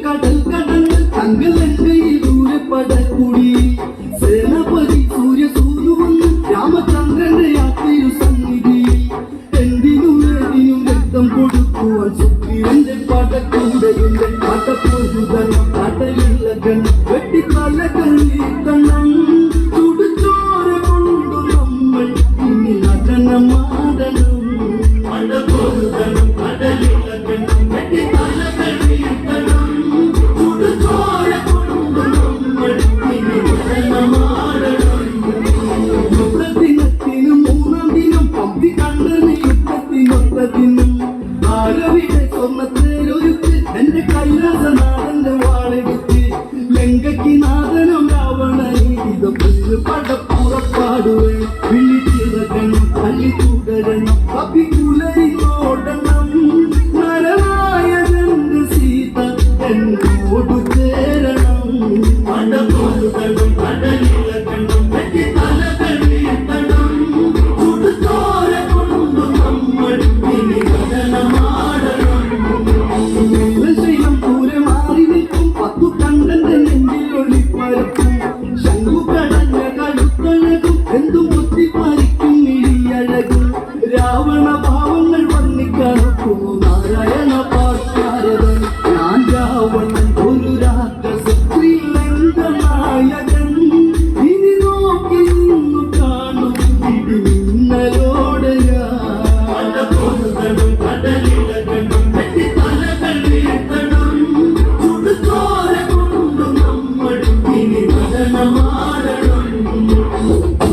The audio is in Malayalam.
കടൽ കടന്ന് തങ്കലങ്കയിൽ ദൂരെ പടക്കൂടി സേനാപതി സൂര്യ സൂര്യവന്ന് രാമചന്ദ്രന്റെ യാത്രയു സന്നിധി എന്തിനും ഏതിനും രക്തം കൊടുക്കുവാൻ സുഗ്രീവന്റെ പടക്കൂടയുടെ പടപ്പൊരുതൻ കടലിലകൻ വെട്ടിത്തലകൾ നീക്കണം ചുടുചോര കൊണ്ടു നമ്മൾ ഇനി നടനമാടണം പടപ്പൊരുതൻ കടലിലകൻ വെട്ടിത്തലകൾ നീക്കണം ചുടുചോര കൊണ്ടു നമ്മൾ ഇനി നടനമാടണം യുദ്ധദിനത്തിന് മൂന്നാം ദിനം പമ്പി കണ്ടന് യുദ്ധത്തിനൊത്ത ദിനം ആരവിടെ സ്വർണ്ണത്തേരൊരുക്ക് എന്റെ കൈലാസനാഥന്റെ വാളെടുത്ത് ലങ്കയ്ക്ക് നാഥനം രാവണ ഇതൊക്കെ പടപ്പുറപ്പാടുവേ വിളിച്ചിറക്കണം തല്ലി തുടരണം കപികുലരിനോടണം നരനായകന്റെ സീത എന്നോടു ചേരണം പടപൊരുതണം കടലിളകണം വെട്ടി തലകൾ വീഴ്ത്തണം ചുടുചോര കൊണ്ടു നമ്മൾ ഇനി നടനമാടണം ശൈലം ദൂരെ മാറി നിൽക്കും പത്തു കണ്ടന്റെ നെഞ്ചിൽ ഒളിപ്പരക്കും ശംഖു കടഞ്ഞ കഴുത്തഴകും എന്തും